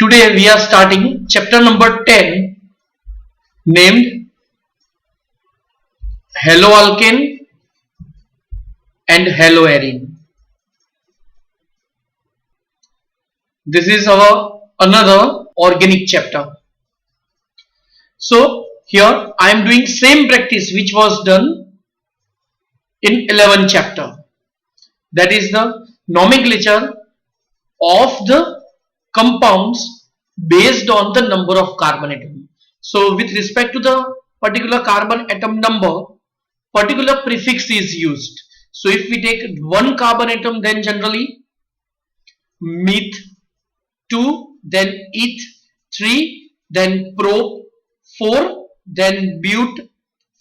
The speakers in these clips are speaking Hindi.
Today we are starting chapter number 10 named haloalkane and haloarine. This is our another organic chapter. So here I am doing same practice which was done in 11th chapter. That is the nomenclature of the compounds based on the number of carbon atom. So with respect to the particular carbon atom number, particular prefix is used. So if we take one carbon atom, then generally meth, 2, then eth, 3, then prop, 4, then but,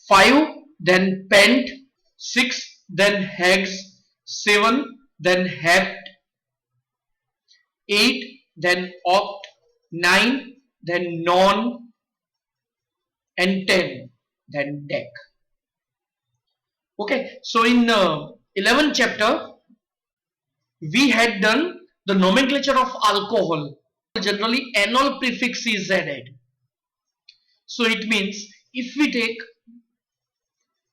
5, then pent, 6, then hex, 7, then hept, 8, then oct, 9, then non, and 10, then dec. Okay, so in 11th chapter, we had done the nomenclature of alcohol. Generally, enol prefix is added. So it means if we take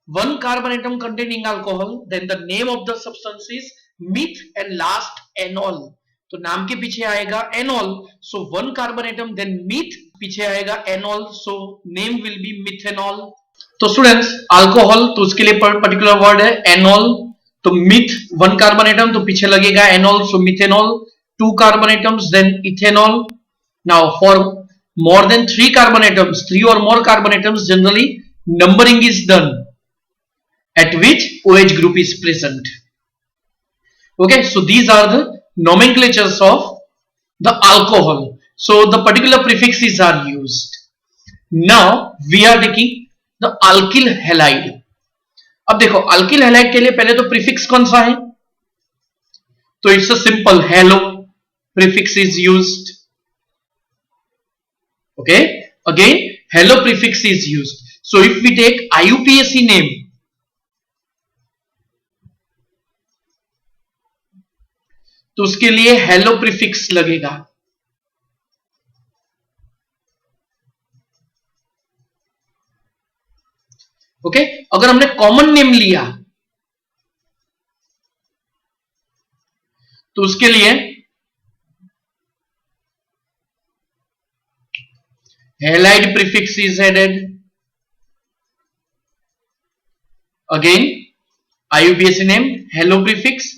one carbon atom containing alcohol, then the name of the substance is meth and last enol. तो नाम के पीछे आएगा anol, so one carbon atom, then meth, पीछे आएगा anol, so name will be methanol. तो स्टूडेंट्स अल्कोहल, तो उसके लिए पर्टिकुलर वर्ड है एनॉल. तो मिथ वन कार्बन एटम, तो पीछे लगेगा anol, so methanol. Two carbon atoms, then ethanol. Now for more than 3 carbon atoms, 3 or more carbon atoms, generally numbering is done at which OH group is present. Okay, so these are the nomenclatures of the alcohol. So the particular prefixes are used. Now we are taking the alkyl halide. अब देखो alkyl halide के लिए पहले तो prefix कौन सा है? तो it's a simple halo prefix is used. Okay, again halo prefix is used. So if we take IUPAC name, तो उसके लिए हेलो प्रीफिक्स लगेगा. ओके, अगर हमने कॉमन नेम लिया तो उसके लिए halide prefix is added. Again IUPAC name hello prefix,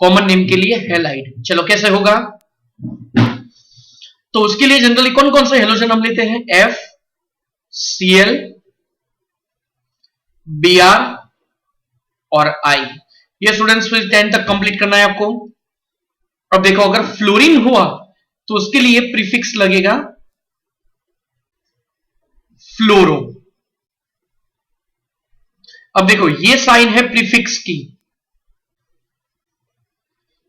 common name के लिए हेलाइड. चलो कैसे होगा? तो उसके लिए जनरली कौन कौन से हेलोजन हम लेते हैं? F, Cl, Br और I. ये स्टूडेंट्स फिर 10 तक कंप्लीट करना है आपको. अब देखो अगर फ्लोरीन हुआ तो उसके लिए प्रीफिक्स लगेगा फ्लोरो. अब देखो ये साइन है प्रीफिक्स की.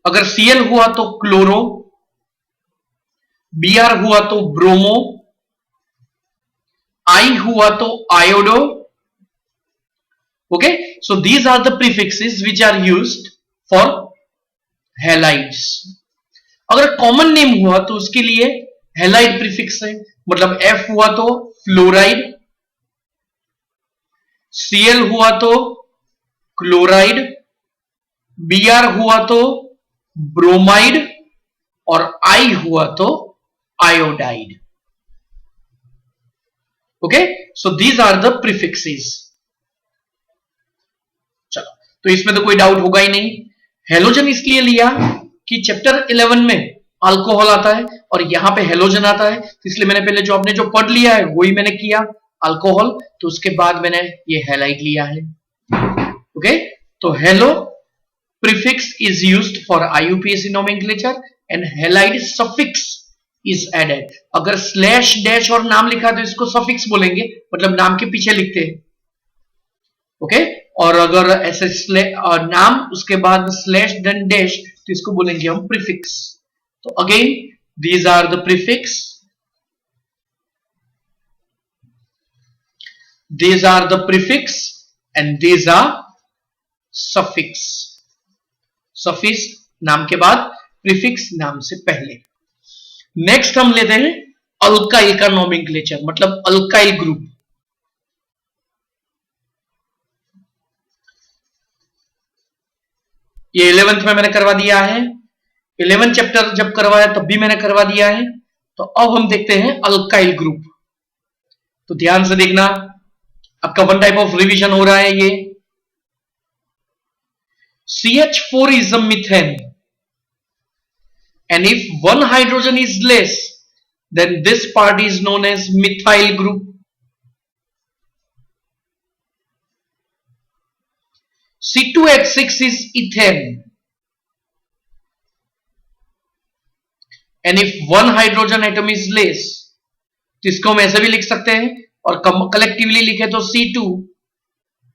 अगर Cl हुआ तो क्लोरो, Br हुआ तो ब्रोमो, I हुआ तो iodo. Okay, so these are the prefixes which are used for halides. अगर कॉमन नेम हुआ तो उसके लिए हैलाइड प्रीफिक्स है, मतलब F हुआ तो फ्लोराइड, Cl हुआ तो क्लोराइड, Br हुआ तो ब्रोमाइड और I हुआ तो iodide. Okay, so these are the prefixes. चलो, तो इसमें तो कोई डाउट होगा ही नहीं. हेलोजन इसलिए लिया कि चैप्टर 11 में अल्कोहल आता है और यहां पे हेलोजन आता है, तो इसलिए मैंने पहले जो आपने जो पढ़ लिया है वही मैंने किया अल्कोहल, तो उसके बाद मैंने ये हैलाइड लिया है. ओके, तो hello prefix is used for IUPAC nomenclature and halide suffix is added. अगर स्लैश डैश और नाम लिखा तो इसको suffix बोलेंगे, मतलब नाम के पीछे लिखते हैं. ओके, और अगर ऐसे नाम उसके बाद स्लैश देन डैश तो इसको बोलेंगे हम प्रीफिक्स. तो again these are the prefix, these are the prefix and these are suffix. Suffix नाम के बाद, प्रीफिक्स नाम से पहले. नेक्स्ट हम लेते हैं अल्काइल का नोमेनक्लेचर, मतलब अल्काइल ग्रुप। ये 11th में मैंने करवा दिया है, 11th चैप्टर जब करवाया तब भी मैंने करवा दिया है। तो अब हम देखते हैं अल्काइल ग्रुप। तो ध्यान से देखना, आपका वन टाइप ऑफ रिवीजन हो रहा है ये। CH4 is a methane, and if one hydrogen is less, then this part is known as methyl group. C2H6 is ethane, and if one hydrogen atom is less, तो इसको हम ऐसे भी लिख सकते हैं, और कलेक्टिवली लिखे तो C2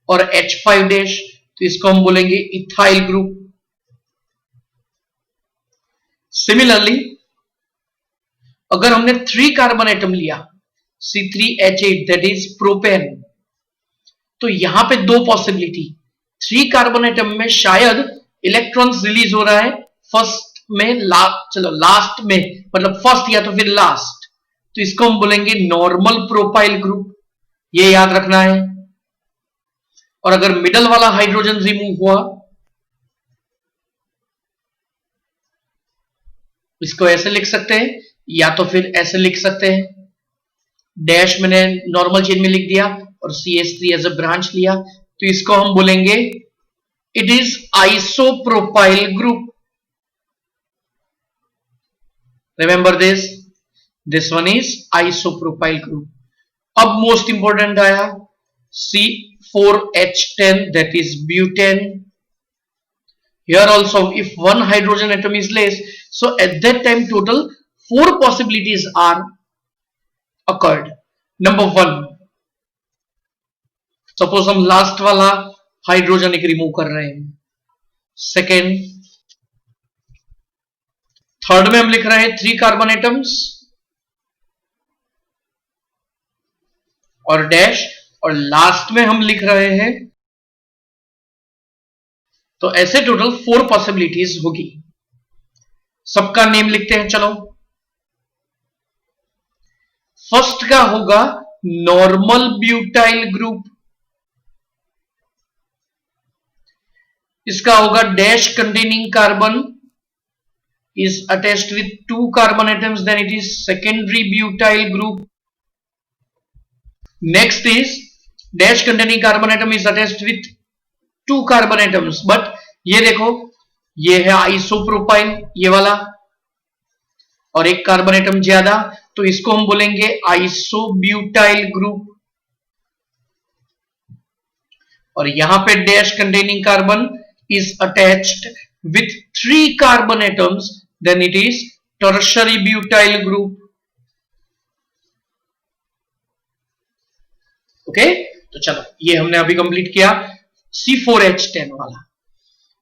और H5 डैश, तो इसको हम बोलेंगे इथाइल ग्रुप। सिमिलरली अगर हमने 3 कार्बन एटम लिया C3H8 दैट इज प्रोपेन, तो यहां पे दो पॉसिबिलिटी, 3 कार्बन एटम में शायद इलेक्ट्रॉन्स रिलीज हो रहा है फर्स्ट में, लास्ट में, मतलब फर्स्ट या तो फिर लास्ट, तो इसको हम बोलेंगे नॉर्मल प्रोपाइल ग्रुप, ये याद रखना है। और अगर मिडल वाला हाइड्रोजन रिमूव हुआ, इसको ऐसे लिख सकते हैं या तो फिर ऐसे लिख सकते हैं, डैश मैंने नॉर्मल चेन में लिख दिया और CH3 एज अ ब्रांच लिया, तो इसको हम बोलेंगे it is isopropyl group. Remember this one is isopropyl group. अब मोस्ट इंपॉर्टेंट आया C4H10 that is butane. Here also if one hydrogen atom is less, so at that time total 4 possibilities are occurred. Number 1, suppose हम लास्ट वाला हाइड्रोजन एक रिमूव कर रहे हैं। सेकेंड, थर्ड में हम लिख रहे हैं 3 कार्बन एटम्स और डैश, और लास्ट में हम लिख रहे हैं, तो ऐसे टोटल 4 पॉसिबिलिटीज होगी। सबका नेम लिखते हैं, चलो। फर्स्ट का होगा नॉर्मल ब्यूटाइल ग्रुप, इसका होगा dash containing carbon is attached with 2 carbon atoms, then it is secondary butyl group. Next is dash containing carbon atom is attached with 2 carbon atoms, but ये देखो ये है आइसोप्रोपाइल ये वाला, और एक कार्बन एटम ज्यादा, तो इसको हम बोलेंगे आइसोब्यूटाइल ग्रुप। और यहां पे dash containing carbon is attached with 3 carbon atoms, then it is tertiary butyl group. Okay, तो चलो ये हमने अभी कंप्लीट किया C4H10 वाला।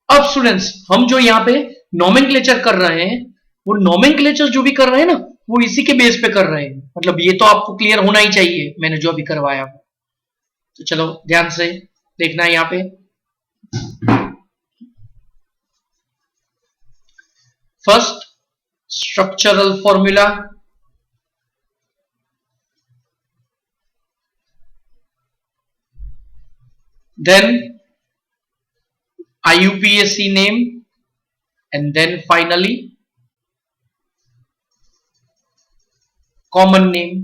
अब स्टूडेंट्स हम जो यहां पे नोमेनक्लेचर कर रहे हैं, वो नोमेनक्लेचर जो भी कर रहे हैं ना, वो इसी के बेस पे कर रहे हैं, मतलब ये तो आपको क्लियर होना ही चाहिए मैंने जो अभी करवाया। तो चलो ध्यान से देखना है यहां पे। First, structural formula. Then IUPAC name, and then finally common name.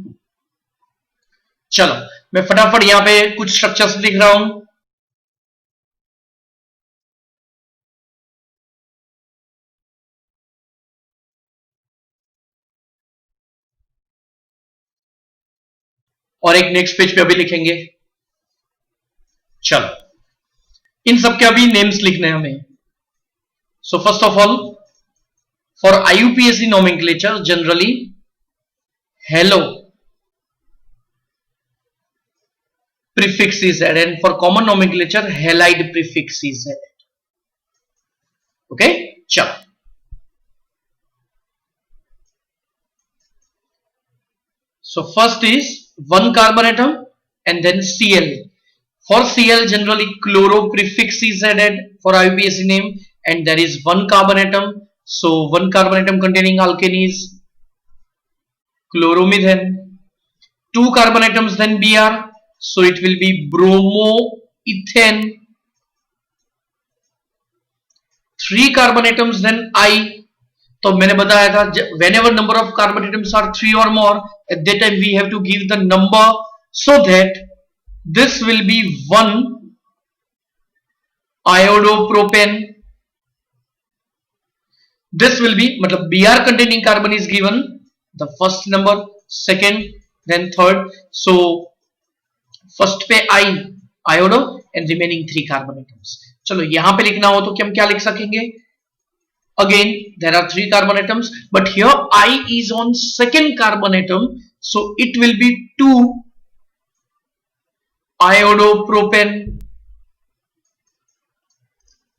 चलो मैं फटाफट यहां पे कुछ स्ट्रक्चर्स लिख रहा हूं। और एक नेक्स्ट पेज पे अभी लिखेंगे। चलो इन सबके अभी नेम्स लिखने हैं हमें। So first of all, for IUPAC nomenclature generally hello prefix is added, and for common nomenclature halide prefix is added. Okay, चलो so first is 1 carbon atom and then Cl. For Cl generally chloro prefix is added for IUPAC name, and there is 1 carbon atom, so 1 carbon atom containing alkane is chloromethane. 2 carbon atoms then Br, so it will be bromoethane. 3 carbon atoms then I. तो मैंने बताया था whenever number of carbon atoms are 3 or more, at that time we have to give the number, so that this will be 1 iodopropane. This will be मतलब Br containing carbon is given the first number, second, then third. So first पे I iodo and remaining 3 carbon atoms. चलो यहां पे लिखना हो तो हम क्या लिख सकेंगे? Again there are 3 carbon atoms, but here I is on second carbon atom, so it will be 2 iodopropane.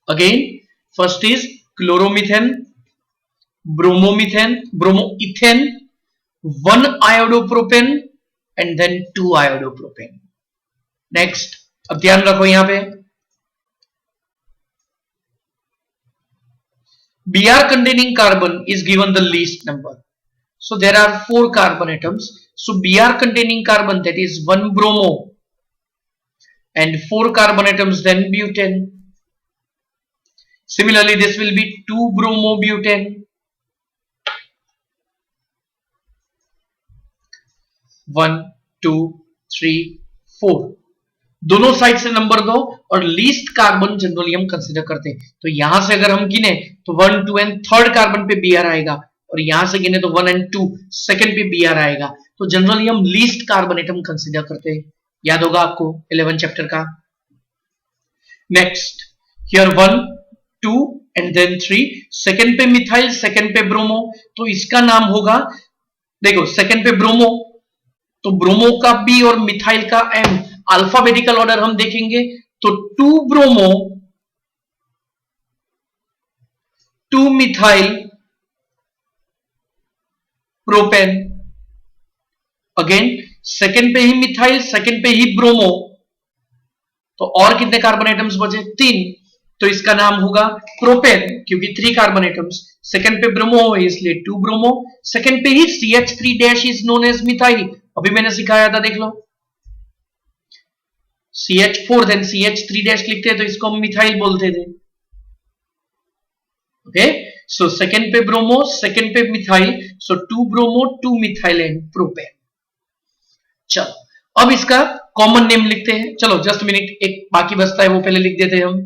Again first is chloromethane, bromoethane, 1 iodopropane and then 2 iodopropane. Next, अब ध्यान रखो यहां पे Br containing carbon is given the least number. So there are 4 carbon atoms. So Br containing carbon, that is 1 bromo and 4 carbon atoms then butane. Similarly this will be 2 bromobutane. 1 2 3 4 दोनों साइड से नंबर दो और लीस्ट कार्बन जनरली हम कंसीडर करते हैं. तो यहां से अगर हम गिने तो 1 2 एंड थर्ड कार्बन पे Br आएगा, और यहां से गिने तो 1 एंड 2 सेकंड पे Br आएगा. तो जनरली हम लीस्ट कार्बन एटम कंसीडर करते हैं. याद होगा आपको 11 चैप्टर का. Next here 1 2 and then 3, second पे मिथाइल, सेकंड पे ब्रोमो. तो इसका नाम होगा, देखो सेकंड पे ब्रोमो, तो ब्रोमो का B और मिथाइल का M. अल्फाबेटिकल ऑर्डर हम देखेंगे तो 2 bromo 2 methyl propane. Again second पे ही मिथाइल, सेकंड पे ही ब्रोमो, तो और कितने कार्बन एटम्स बचे? 3. तो इसका नाम होगा प्रोपेन, क्योंकि 3 कार्बन एटम्स. सेकंड पे ब्रोमो है इसलिए 2 ब्रोमो. सेकंड पे ही CH3 dash is known as methyl. अभी मैंने सिखाया था, देख लो. CH4 देन CH3 डैश लिखते हैं तो इसको हम मिथाइल बोलते थे. ओके, सो सेकंड पे ब्रोमो, सेकंड पे methyl, so 2 bromo 2 methyl and propane. चलो अब इसका कॉमन नेम लिखते हैं. चलो जस्ट मिनट, एक बाकी बचता है वो पहले लिख देते हैं हम.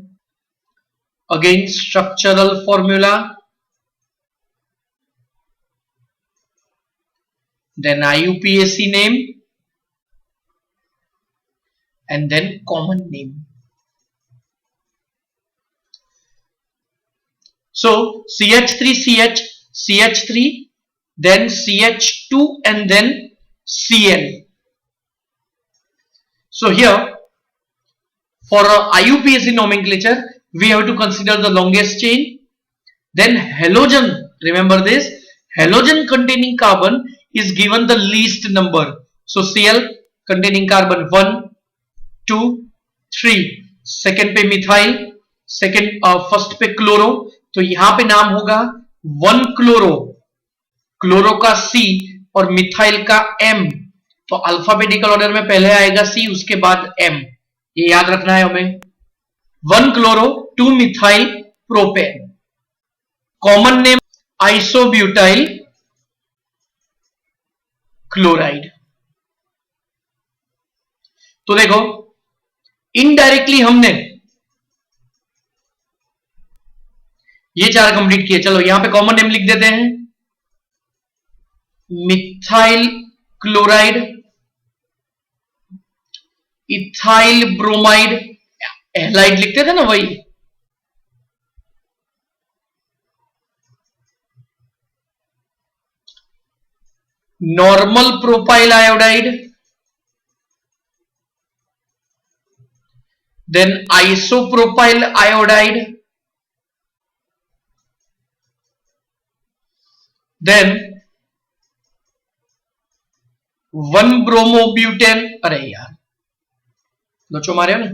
Again structural formula, then IUPAC name and then common name. So CH3CH, CH3, then CH2 and then Cl. So here for IUPAC nomenclature we have to consider the longest chain. Then halogen, remember this, halogen containing carbon is given the least number. So Cl containing carbon 1 2 3, second पे मिथाइल, सेकंड फर्स्ट पे क्लोरो, तो यहां पे नाम होगा 1 क्लोरो, क्लोरो का C और मिथाइल का M. तो अल्फाबेटिकल ऑर्डर में पहले आएगा C, उसके बाद M. ये याद रखना है हमें. 1 chloro 2 methyl propane. Common name isobutyl chloride. तो देखो इनडायरेक्टली हमने ये 4 कंप्लीट किए. चलो यहां पे कॉमन नेम लिख देते हैं. Methyl chloride, ethyl bromide, allied लिखते थे ना वही. Normal propyl iodide, then isopropyl iodide, then 1 bromobutane. अरे यार लोचो मारे ना.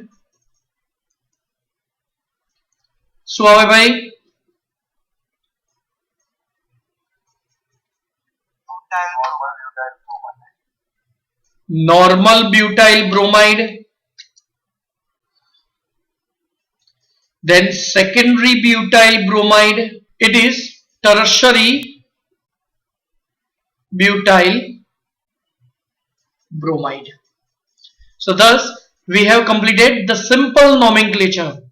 શું આવે ભાઈ? normal butyl bromide, then secondary butyl bromide, it is tertiary butyl bromide. So thus we have completed the simple nomenclature.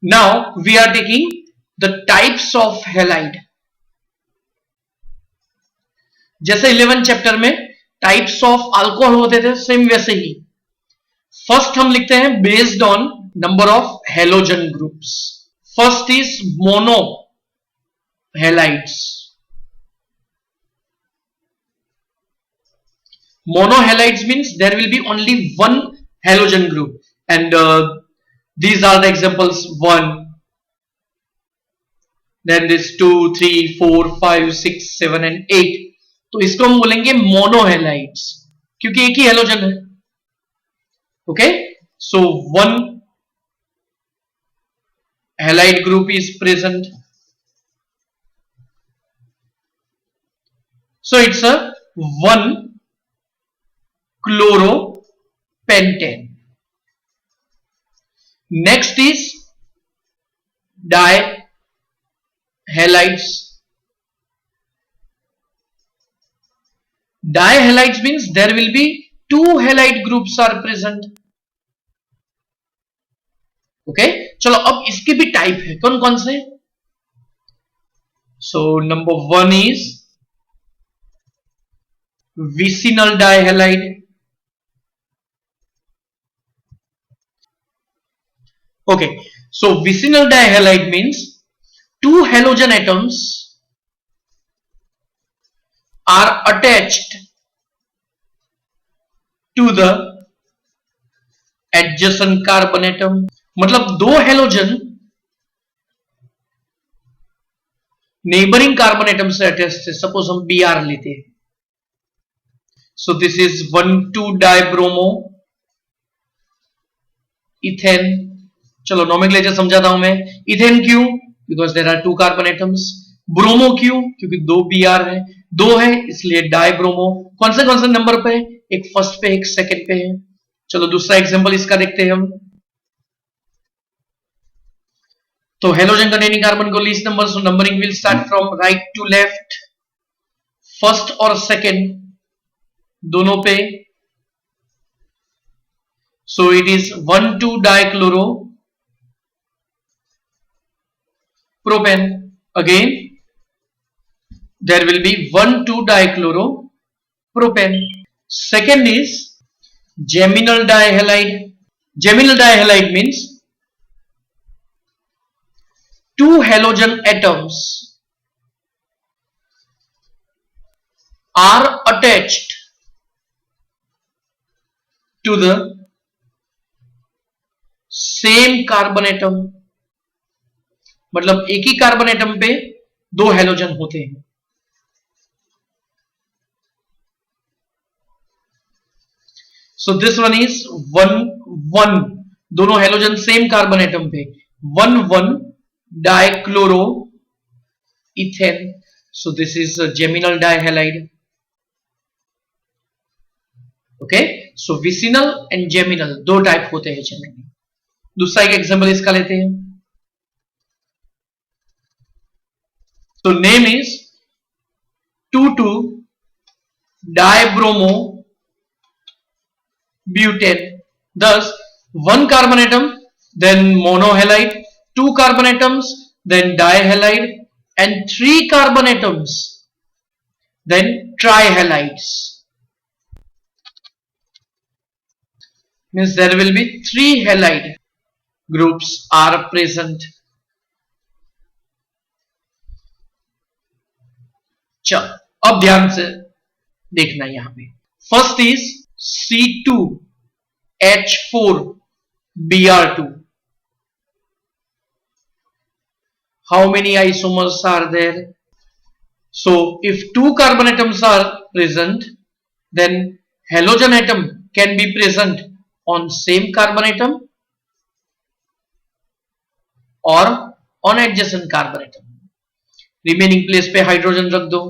Now we are taking the types of halide. जैसे 11 चैप्टर में टाइप्स ऑफ अल्कोहल होते थे, सेम वैसे ही फर्स्ट हम लिखते हैं based on number of halogen groups. First is mono halides. Monohalides means there will be only one halogen group, and these are the examples: 1, then this 2, 3, 4, 5, 6, 7 and 8. तो इसको हम बोलेंगे मोनोहेलाइड्स क्योंकि एक ही हेलोजन है. Okay, so one halide group is present. So it's a 1 chloropentane. Next is dihalides. Dihalides means there will be two halide groups are present. Okay, चलो अब इसके भी टाइप है. कौन कौन से? So number 1 is vicinal dihalide. Okay, so vicinal dihalide means two halogen atoms are attached to the adjacent carbon atom. मतलब दो हेलोजन नेबरिंग कार्बन एटम से अटैच थे. सपोज हम Br लेते हैं. So this is 1,2-dibromo ethane. चलो नोमेनक्लेचर समझाता हूं मैं. इथेन क्यों? Because there are 2 carbon atoms. Bromo क्यों? क्योंकि 2 Br है, 2 है इसलिए डाइब्रोमो. कौन से नंबर पे? एक फर्स्ट पे, एक सेकंड पे है. चलो दूसरा एग्जांपल इसका देखते हैं हम. तो हेलोजन कंटेनिंग कार्बन को least number, so numbering will start from right to left. First और सेकंड दोनों पे. सो इट इज 1,2-dichloro propane. Again there will be 1,2-dichloro propane. Second is geminal dihalide. Geminal dihalide means two halogen atoms are attached to the same carbon atom. मतलब एक ही कार्बन एटम पे दो हेलोजन होते हैं. सो दिस वन इज 1,1, दोनों हेलोजन सेम कार्बन एटम पे. 1,1-dichloro ethane. So this is a geminal dihalide. Okay, so vicinal and geminal दो टाइप होते हैं जनरली. दूसरा एक एग्जांपल इसका लेते हैं. तो name is 2,2-dibromo butane. Thus 1 carbon atom, then monohalide, 2 carbon atoms, then dihalide, and 3 carbon atoms, then trihalides. Means there will be 3 halide groups are present. चल अब ध्यान से देखना यहां पे. First is C2H4Br2. How many isomers are there? So if 2 carbon atoms are present, then halogen atom can be present on same carbon atom or on adjacent carbon atom. Remaining place पे हाइड्रोजन रख दो.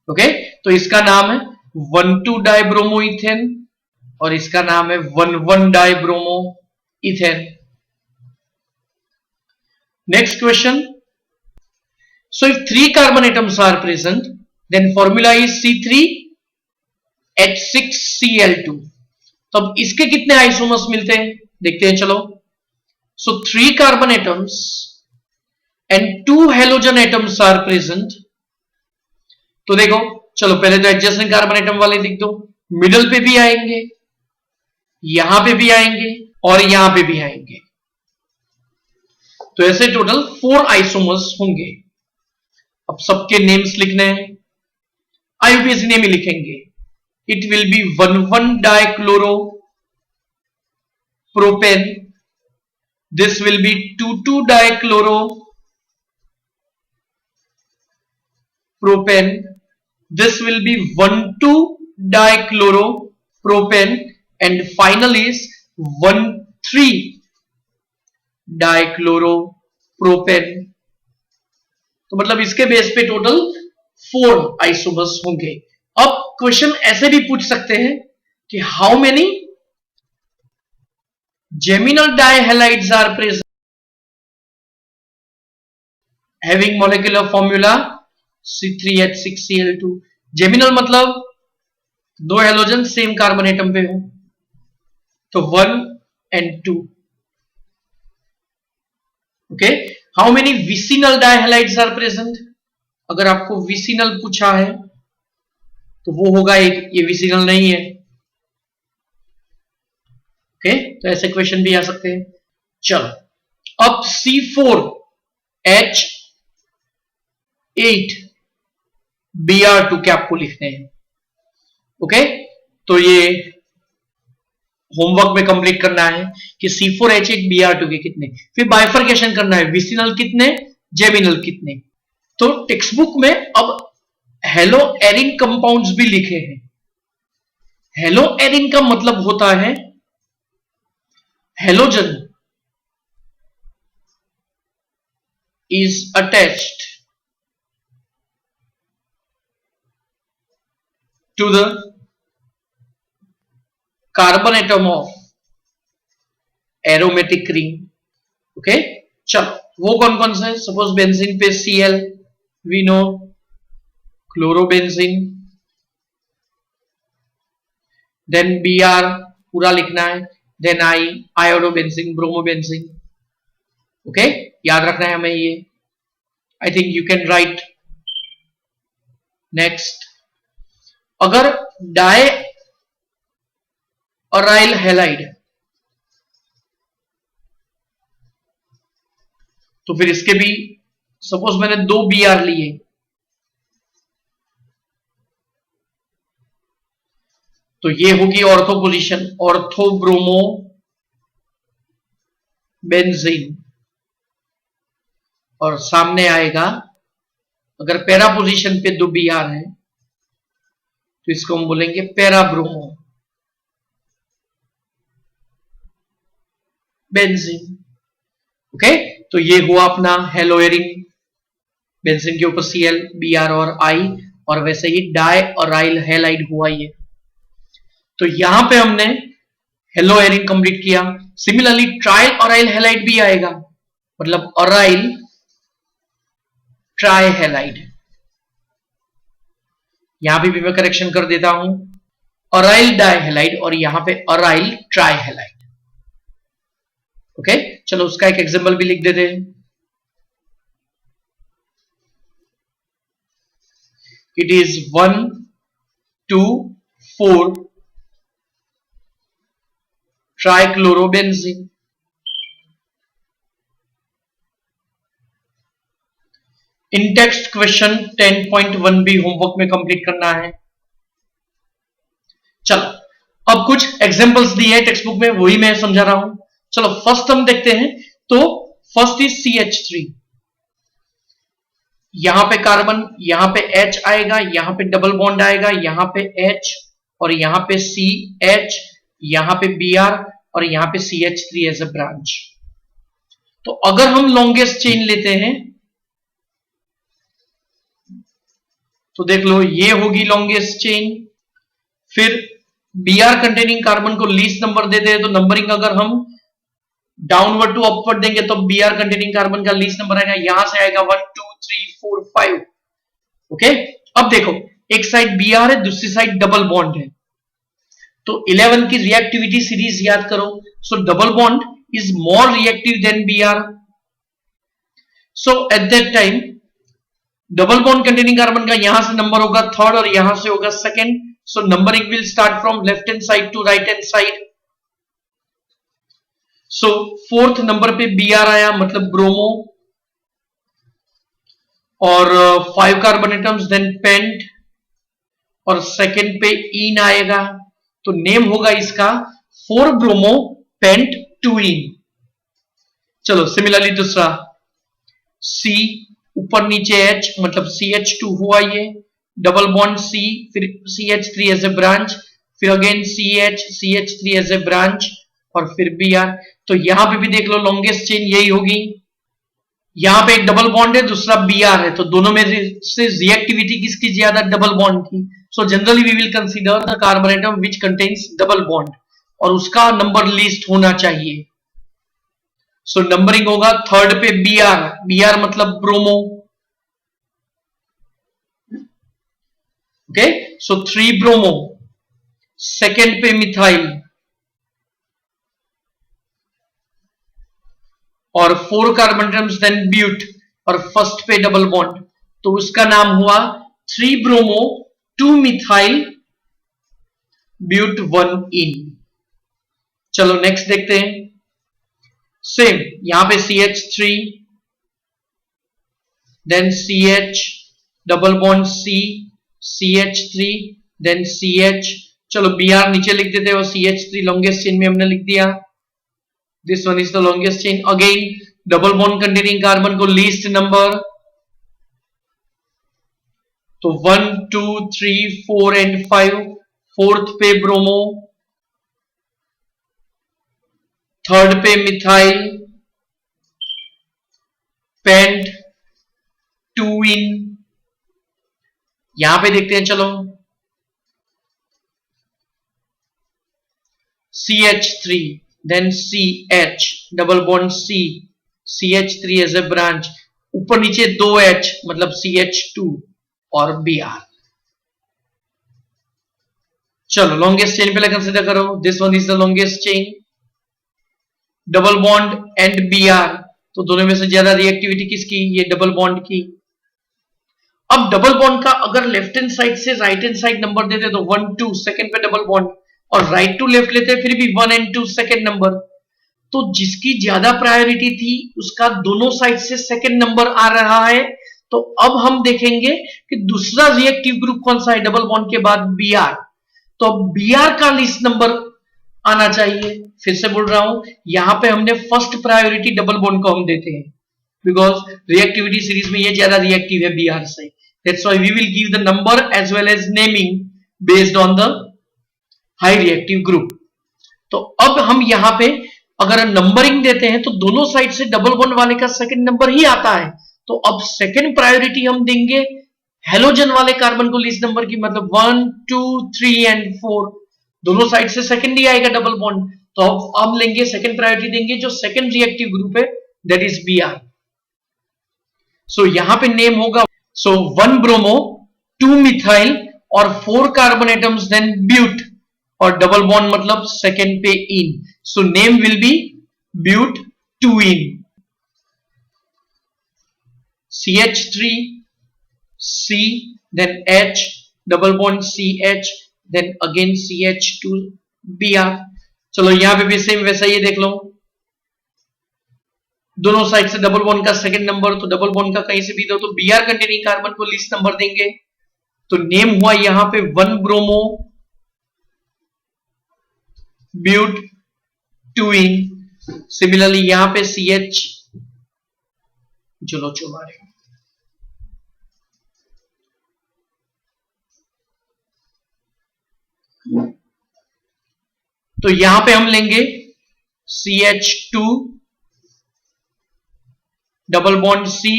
ओके, तो इसका नाम है 1,2 डाइब्रोमो इथेन और इसका नाम है 1,1 dibromo ethane. Next question, so if 3 carbon atoms are present then formula is C3H6Cl2। तो अब इसके कितने आइसोमर्स मिलते हैं देखते हैं, चलो। so 3 carbon atoms and 2 halogen atoms are present। तो देखो चलो पहले तो एडजेसेंट कार्बन एटम वाले लिख दो, मिडल पे भी आएंगे, यहां पे भी आएंगे और यहां पे भी आएंगे, तो ऐसे टोटल 4 आइसोमर्स होंगे। अब सबके नेम्स लिखने हैं, आईयूपीएसी नेम ही लिखेंगे। It will be 1,1 dichloro propane, this will be 2,2 dichloro propane, this will be 1,2 dichloro-propane and final is 1,3 dichloro-propane। तो मतलब इसके बेस पे टोटल 4 आइसोमर्स होंगे। अब क्वेश्चन ऐसे भी पूछ सकते हैं कि how many geminal dihalides are present having molecular formula C3H6Cl2। Geminal मतलब 2 हेलोजन सेम कार्बन एटम पे हो, तो 1 and 2। Okay, how many vicinal dihalides are present, अगर आपको विसिनल पूछा है तो वो होगा एक, ये विसिनल नहीं है। ओके, तो ऐसे क्वेश्चन भी आ सकते हैं। चलो अब C4H8 Br2 के आपको लिखने हैं। ओके, तो ये होमवर्क में कंप्लीट करना है कि C4H8 Br2 के कितने, फिर बाइफर्केशन करना है, विसिनल कितने, जेमिनल कितने। तो टेक्स्ट बुक में अब हेलो एरिन कंपाउंड्स भी लिखे हैं। हेलो एरिन का मतलब होता है halogen is attached to the carbon atom of aromatic ring। Okay, चलो वो कौन कौन से, सपोज बेंजीन पे Cl we know, chlorobenzene, then Br पूरा लिखना है, then I iodobenzene, bromobenzene. Okay, याद रखना है हमें ये, I think you can write. Next, अगर डाई अराइल हैलाइड, तो फिर इसके भी सपोज मैंने 2 Br लिए, तो ये होगी ortho position, ortho bromo benzene, और सामने आएगा अगर पैरा पोजीशन पे 2 Br है तो इसको हम बोलेंगे पैरा ब्रोमो बेंजीन। ओके, तो ये हुआ अपना हेलो एरिन, बेंजीन के ऊपर Cl, Br और I, और वैसे ही डाई अराइल हैलाइड हुआ ये। तो यहां पे हमने हेलो एरिन कंप्लीट किया। सिमिलरली ट्राइल अराइल हैलाइड भी आएगा, मतलब अराइल ट्राई हैलाइड। यहां भी मैं करेक्शन कर देता हूं, अराइल डाइहैलाइड और यहां पे अराइल ट्राइहैलाइड। ओके, चलो उसका एक एग्जांपल भी लिख देते हैं। It is 1, 2, 4 trichlorobenzene. In text question 10.1 भी होमवर्क में कंप्लीट करना है। चलो अब कुछ एग्जांपल्स दिए हैं टेक्स्ट बुक में, वही मैं समझा रहा हूं। चलो फर्स्ट हम देखते हैं, तो फर्स्ट इज CH3, यहां पे कार्बन, यहां पे H आएगा, यहां पे डबल बॉन्ड आएगा, यहां पे H और यहां पे CH, यहां पे Br और यहां पे CH3 एज अ ब्रांच। तो अगर हम लॉन्गेस्ट चेन लेते हैं तो देख लो ये होगी लॉन्गेस्ट चेन, फिर Br कंटेनिंग कार्बन को लीस्ट नंबर देते हैं, तो नंबरिंग अगर हम डाउनवर्ड टू अपवर्ड देंगे तो Br कंटेनिंग कार्बन का लीस्ट नंबर आएगा, यहां से आएगा 1 2 3 4 5। ओके, अब देखो एक साइड Br है, दूसरी साइड डबल बॉन्ड है, तो 11 की रिएक्टिविटी सीरीज याद करो। सो double bond is more reactive than Br, so at that time double bond containing carbon का यहां से नंबर होगा थर्ड और यहां से होगा second, so numbering will start from left hand side to right hand side. So fourth number पे Br आया, मतलब ब्रोमो, और 5 कार्बन एटम्स, देन पेंट, और सेकंड पे इन आएगा, तो नेम होगा इसका 4 ब्रोमो पेंट 2 इन। चलो सिमिलरली दूसरा C, ऊपर नीचे H, मतलब CH2 हुआ ये, डबल बॉन्ड C, फिर CH3 एज ए ब्रांच, फिर again CH3 as a branch, और फिर Br। तो यहां पे भी देख लो लॉन्गेस्ट चेन यही होगी, यहां पे एक डबल बॉन्ड है, दूसरा Br है, तो दोनों में से रिएक्टिविटी किसकी ज्यादा? डबल बॉन्ड की। So generally we will consider the carbon atom which contains double bond, और उसका नंबर लिस्ट होना चाहिए। सो नंबरिंग होगा थर्ड पे Br मतलब bromo. Okay, so 3 bromo, second पे मिथाइल, और 4 कार्बन एटम्स, देन ब्यूट, और फर्स्ट पे डबल बॉन्ड, तो उसका नाम हुआ 3 ब्रोमो 2 मिथाइल ब्यूट 1 इन। चलो नेक्स्ट देखते हैं। सेम यहां पे CH3, then CH, double bond C, CH3, then CH। चलो Br नीचे लिख देते हैं, और CH3 लॉन्गेस्ट चेन में हमने लिख दिया, this one is the longest chain. Again double bond containing carbon को लीस्ट नंबर, तो 1 2 3 4 एंड 5, फोर्थ पे ब्रोमो, थर्ड पे मिथाइल, पेंट 2 इन। यहां पे देखते हैं, चलो CH3, then CH, double bond C, CH3 as a branch, ऊपर नीचे 2 H, मतलब CH2, और Br। चलो लॉन्गेस्ट चेन पहले कंसीडर करो, this one is the longest chain, double bond and Br, तो दोनों में से ज्यादा रिएक्टिविटी किसकी? ये डबल बॉन्ड की। अब डबल बॉन्ड का अगर लेफ्ट हैंड साइड से राइट हैंड साइड नंबर देते तो 1 2 सेकंड पे डबल बॉन्ड, और राइट टू लेफ्ट लेते फिर भी 1 एंड 2 सेकंड नंबर, तो जिसकी ज्यादा प्रायोरिटी थी उसका दोनों साइड से सेकंड नंबर आ रहा है। तो अब हम देखेंगे कि दूसरा रिएक्टिव ग्रुप कौन सा है डबल बॉन्ड के बाद? Br। तो Br का लिस्ट नंबर आना चाहिए। फिर से बोल रहा हूं, यहां पे हमने फर्स्ट प्रायोरिटी डबल बॉन्ड को हम देते हैं, बिकॉज रिएक्टिविटी सीरीज में ये ज्यादा रिएक्टिव है Br से। That's why we will give the number as well as naming based on the high reactive group. तो अब हम यहां पे अगर नंबरिंग देते हैं तो दोनों साइड से डबल बॉन्ड वाले का सेकंड नंबर ही आता है, तो अब सेकंड प्रायोरिटी हम देंगे हेलोजन वाले कार्बन को लीस्ट नंबर की, मतलब 1 2 3 एंड 4, दोनों साइड से सेकंड ही आएगा डबल बॉन्ड, तो अब हम लेंगे सेकंड प्रायोरिटी देंगे जो सेकंड रिएक्टिव ग्रुप है, दैट इज Br। सो यहां पे नेम होगा, सो 1 ब्रोमो 2 मिथाइल और 4 कार्बन एटम्स, देन ब्यूट, और डबल बॉन्ड मतलब सेकंड पे ene, so name will be but 2 ene. CH3 C, then H, double bond CH, then again CH2 Br। चलो यहां पे भी सेम वैसा ही देख लो, दोनों साइड से डबल बॉन्ड का सेकंड नंबर, तो डबल बॉन्ड का कहीं से भी दो तो Br कंटेनिंग कार्बन को लीस्ट नंबर देंगे, तो नेम हुआ यहां पे 1 ब्रोमो ब्यूट 2 इन। सिमिलरली यहां पे CH, चलो मारे, तो यहां पे हम लेंगे CH2 double bond C,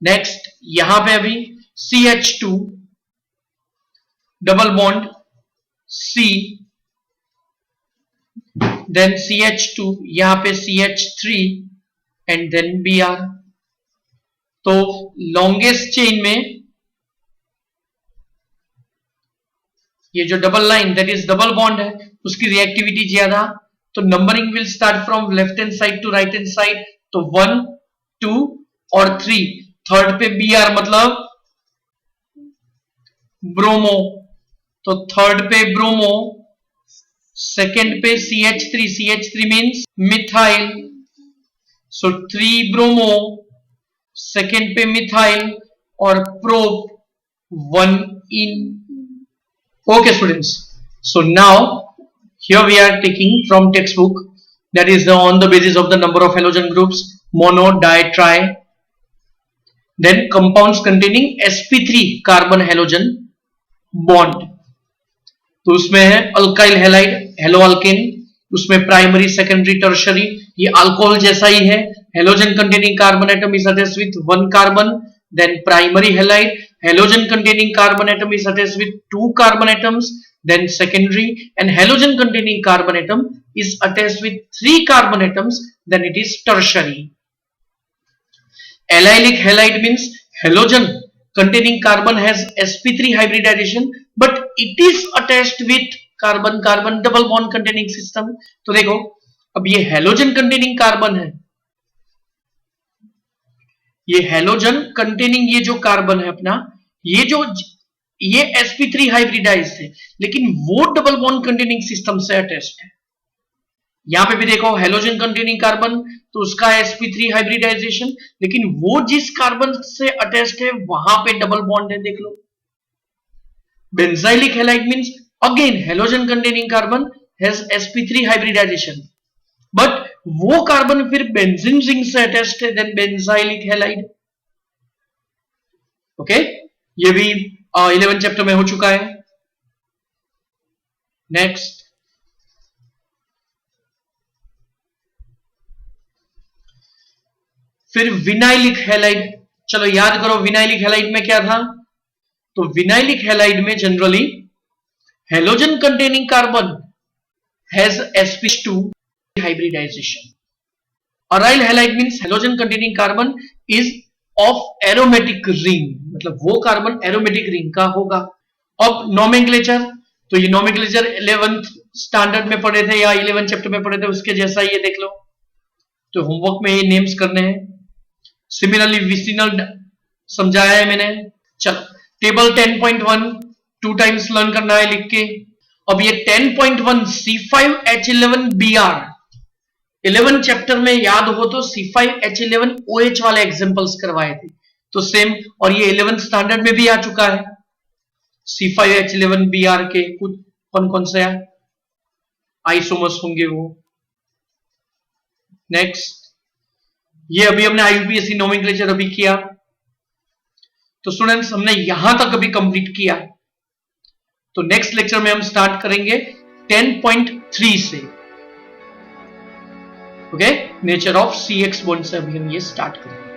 next यहां पे अभी CH2 double bond C, then CH2, यहां पे CH3 एंड देन Br। तो लॉन्गेस्ट चेन में ये जो double line that is double bond है उसकी रिएक्टिविटी ज्यादा, तो numbering will start from left hand side to right hand side. तो 1 2 और 3, थर्ड पे Br मतलब ब्रोमो, तो थर्ड पे ब्रोमो, सेकंड पे CH3, CH3 मींस मिथाइल, सो 3 ब्रोमो, सेकंड पे मिथाइल और prop 1 in. Okay students, so now here we are taking from textbook, that is on the basis of the number of halogen groups, mono, di, tri, then compounds containing sp3 carbon halogen bond। तो उसमें है अल्काइल हैलाइड, हेलो अल्केन, उसमें प्राइमरी, सेकेंडरी, टर्शरी, ये अल्कोहल जैसा ही है। Halogen containing carbon atom is attached with 1 carbon, then primary halide, halogen containing carbon atom is attached with 2 carbon atoms, then secondary, and halogen containing carbon atom is attached with 3 carbon atoms, then it is tertiary। Allylic halide means halogen containing carbon has sp3 hybridization but it is attached with carbon carbon double bond containing system। तो देखो अब ये halogen containing carbon है, ये हेलोजन कंटेनिंग ये जो कार्बन है अपना, ये sp3 हाइब्रिडाइज्ड है, लेकिन वो डबल बॉन्ड कंटेनिंग सिस्टम से अटैच्ड है। यहां पे भी देखो हेलोजन कंटेनिंग कार्बन, तो उसका sp3 हाइब्रिडाइजेशन, लेकिन वो जिस कार्बन से अटैच्ड है वहां पे डबल बॉन्ड है, देख लो। Benzylic halide means again halogen containing carbon has sp3 hybridisation, but वो कार्बन फिर बेंजीन रिंग से अटैच्ड है, देन बेंजाइलिक हैलाइड। ओके, ये भी 11 चैप्टर में हो चुका है। नेक्स्ट, फिर विनाइलिक हैलाइड। चलो याद करो विनाइलिक हैलाइड में क्या था। तो विनाइलिक हैलाइड में generally halogen containing carbon has sp2 hybridization। Aryl halide means halogen containing carbon is of aromatic ring, मतलब वो कार्बन एरोमेटिक रिंग का होगा। अब नोमेनक्लेचर, तो ये नोमेनक्लेचर 11th स्टैंडर्ड में पढ़े थे या 11 चैप्टर में पढ़े थे, उसके जैसा ये देख लो। तो होमवर्क में ये नेम्स करने हैं। सिमिलरली विसिनल समझाया है मैंने। चलो टेबल 10.1 2 टाइम्स लर्न करना है लिख के। अब ये 10.1 C5H11Br 11 चैप्टर में याद हो तो C5H11OH वाले एग्जांपल्स करवाए थे, तो सेम, और ये 11th स्टैंडर्ड में भी आ चुका है। C5H11Br के कुछ कौन कौन से आइसोमर्स होंगे वो। नेक्स्ट, ये अभी हमने IUPAC नोमेनक्लेचर अभी किया। तो स्टूडेंट्स हमने यहां तक अभी कंप्लीट किया, तो नेक्स्ट लेक्चर में हम स्टार्ट करेंगे 10.3 से। Okay, nature of CX bond से अभी हम ये स्टार्ट करेंगे।